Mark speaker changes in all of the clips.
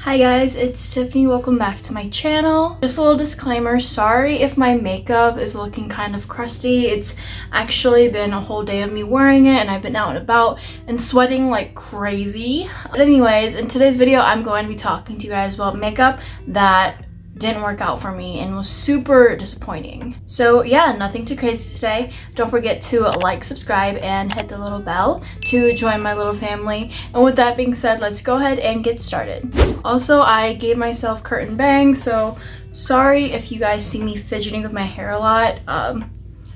Speaker 1: Hi guys, it's Tiffany. Welcome back to my channel. Just a little disclaimer, sorry if my makeup is looking kind of crusty. It's actually been a whole day of me wearing it and I've been out and about and sweating like crazy. But anyways, in today's video, I'm going to be talking to you guys about makeup that didn't work out for me and was super disappointing. So yeah, nothing too crazy today. Don't forget to like, subscribe, and hit the little bell to join my little family. And with that being said, let's go ahead and get started. Also, I gave myself curtain bangs, so sorry if you guys see me fidgeting with my hair a lot.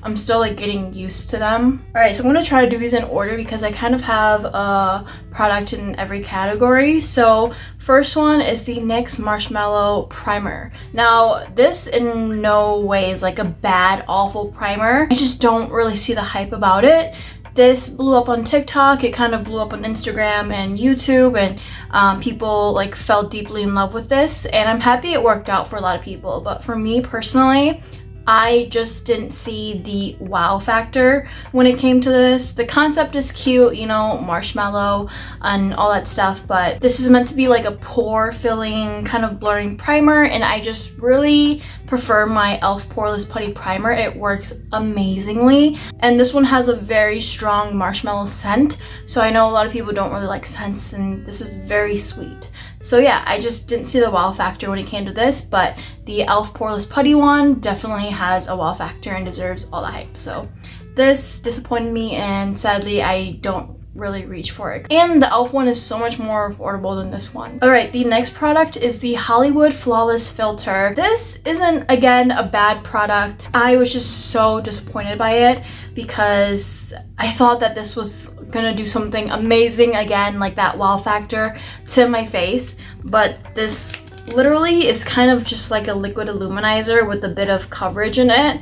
Speaker 1: I'm still like getting used to them. Alright, so I'm going to try to do these in order because I kind of have a product in every category. So first one is the NYX Marshmallow Primer. Now this in no way is like a bad, awful primer. I just don't really see the hype about it. This blew up on TikTok, it kind of blew up on Instagram and YouTube, and people like fell deeply in love with this, and I'm happy it worked out for a lot of people. But for me personally, I just didn't see the wow factor when it came to this. The concept is cute, you know, marshmallow and all that stuff, but this is meant to be like a pore filling, kind of blurring primer, and I just really prefer my e.l.f. Poreless Putty Primer. It works amazingly, and this one has a very strong marshmallow scent, so I know a lot of people don't really like scents, and this is very sweet. So yeah, I just didn't see the wow factor when it came to this, but the e.l.f. Poreless Putty one definitely has a wow factor and deserves all the hype. So this disappointed me, and sadly I don't really reach for it. And the e.l.f. one is so much more affordable than this one. Alright, the next product is the Hollywood Flawless Filter. This isn't, again, a bad product. I was just so disappointed by it because I thought that this was gonna do something amazing again, like that wow factor to my face, but this literally is kind of just like a liquid illuminizer with a bit of coverage in it,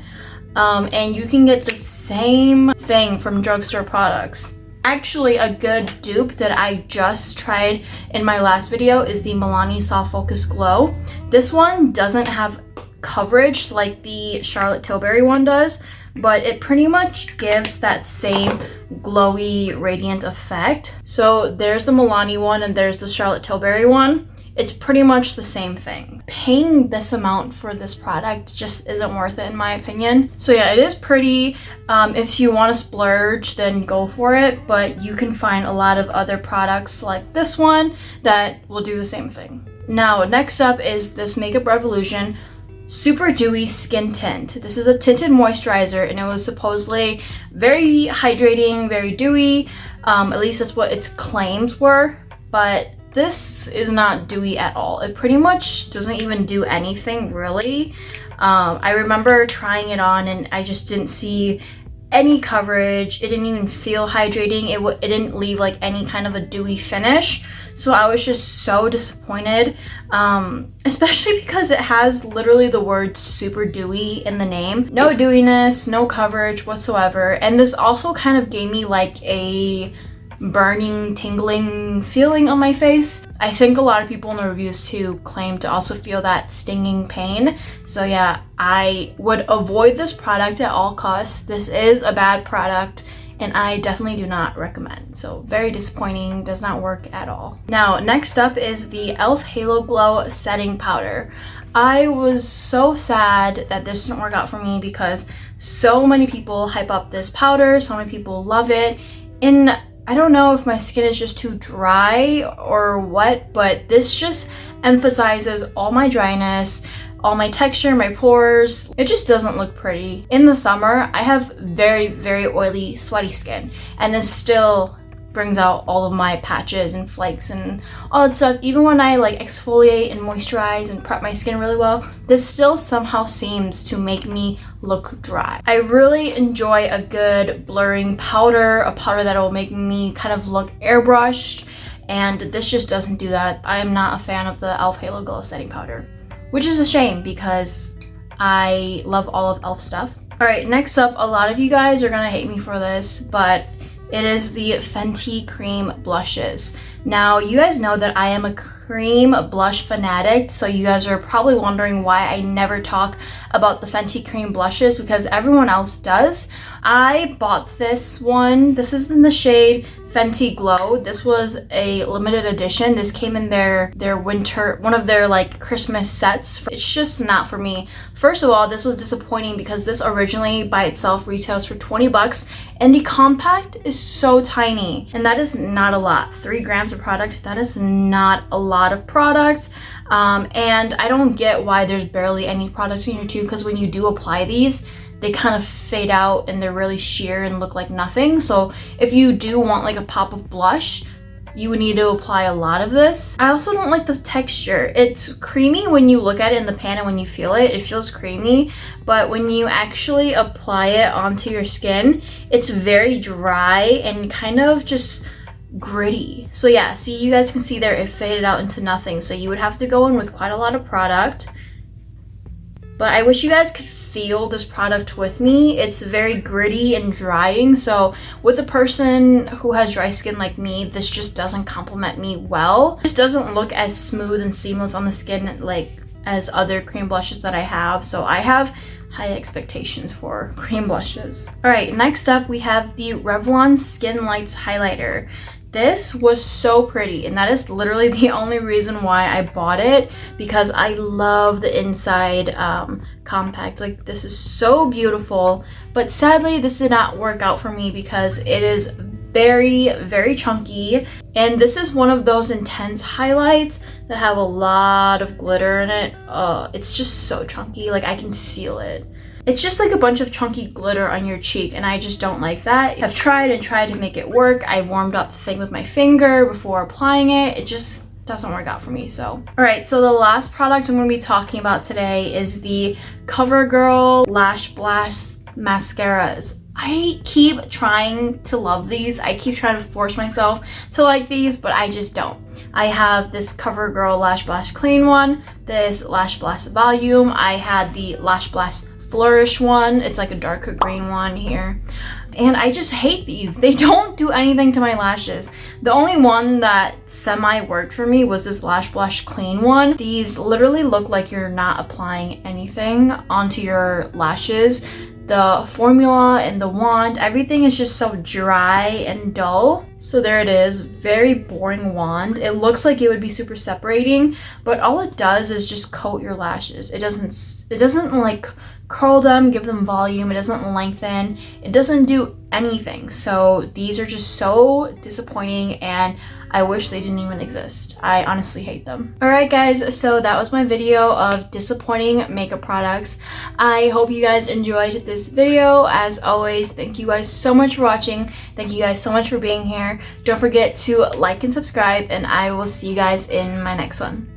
Speaker 1: and you can get the same thing from drugstore products. Actually, a good dupe that I just tried in my last video is the Milani Soft Focus Glow. This one doesn't have coverage like the Charlotte Tilbury one does, but it pretty much gives that same glowy, radiant effect. So there's the Milani one and there's the Charlotte Tilbury one. It's pretty much the same thing. Paying this amount for this product just isn't worth it in my opinion. So yeah, it is pretty. If you want to splurge, then go for it, but you can find a lot of other products like this one that will do the same thing. Now, next up is this Makeup Revolution Super Dewy Skin Tint. This is a tinted moisturizer, and it was supposedly very hydrating, very dewy. At least that's what its claims were, but this is not dewy at all. It pretty much doesn't even do anything really. I remember trying it on and I just didn't see any coverage. It didn't even feel hydrating. It didn't leave like any kind of a dewy finish. So I was just so disappointed, especially because it has literally the word super dewy in the name. No dewiness, no coverage whatsoever. And this also kind of gave me like a burning, tingling feeling on my face. I think a lot of people in the reviews too claim to also feel that stinging pain. So yeah, I would avoid this product at all costs. This is a bad product and I definitely do not recommend. So very disappointing, does not work at all. Now, next up is the e.l.f. Halo Glow Setting Powder. I was so sad that this didn't work out for me because so many people hype up this powder, so many people love it, and I don't know if my skin is just too dry or what, but this just emphasizes all my dryness, all my texture, my pores. It just doesn't look pretty. In the summer, I have very, very oily, sweaty skin, and this still brings out all of my patches and flakes and all that stuff. Even when I like exfoliate and moisturize and prep my skin really well, this still somehow seems to make me look dry. I really enjoy a good blurring powder, a powder that will make me kind of look airbrushed, and this just doesn't do that. I am not a fan of the e.l.f. Halo Glow Setting Powder, which is a shame because I love all of e.l.f. stuff. Alright, next up, a lot of you guys are gonna hate me for this, but it is the Fenty Cream Blushes. Now, you guys know that I am a cream blush fanatic, so you guys are probably wondering why I never talk about the Fenty cream blushes because everyone else does. I bought this one. This is in the shade Fenty Glow. This was a limited edition. This came in their winter, one of their like Christmas sets. It's just not for me. First of all, this was disappointing because this originally by itself retails for 20 bucks and the compact is so tiny, and that is not a lot. 3 grams of product, that is not a lot of product. And I don't get why there's barely any product in your tube, because when you do apply these, they kind of fade out and they're really sheer and look like nothing. So if you do want like a pop of blush, you would need to apply a lot of this. I also don't like the texture. It's creamy when you look at it in the pan, and when you feel it, it feels creamy. But when you actually apply it onto your skin, it's very dry and kind of just gritty. So yeah, see, you guys can see there it faded out into nothing. So you would have to go in with quite a lot of product. But I wish you guys could feel this product with me. It's very gritty and drying, so with a person who has dry skin like me, this just doesn't complement me well. It just doesn't look as smooth and seamless on the skin like as other cream blushes that I have, so I have high expectations for cream blushes. All right, next up we have the Revlon Skin Lights Highlighter. This was so pretty, and that is literally the only reason why I bought it, because I love the inside compact. Like, this is so beautiful, but sadly this did not work out for me because it is very, very chunky, and this is one of those intense highlights that have a lot of glitter in it. It's just so chunky, like I can feel it. It's just like a bunch of chunky glitter on your cheek, and I just don't like that. I've tried and tried to make it work. I warmed up the thing with my finger before applying it. It just doesn't work out for me. So all right, so the last product I'm going to be talking about today is the CoverGirl Lash Blast Mascaras. I keep trying to love these. I keep trying to force myself to like these, but I just don't. I have this CoverGirl Lash Blast Clean one, this Lash Blast Volume. I had the Lash Blast Flourish one. It's like a darker green one here. And I just hate these. They don't do anything to my lashes. The only one that semi worked for me was this Lash Blast Clean one. These literally look like you're not applying anything onto your lashes. The formula and the wand, everything is just so dry and dull. So there it is, very boring wand. It looks like it would be super separating, but all it does is just coat your lashes. It doesn't like curl them, give them volume. It doesn't lengthen. It doesn't do anything. So these are just so disappointing, and I wish they didn't even exist. I honestly hate them. All right, guys, so that was my video of disappointing makeup products. I hope you guys enjoyed this video. As always, thank you guys so much for watching. Thank you guys so much for being here. Don't forget to like and subscribe, and I will see you guys in my next one.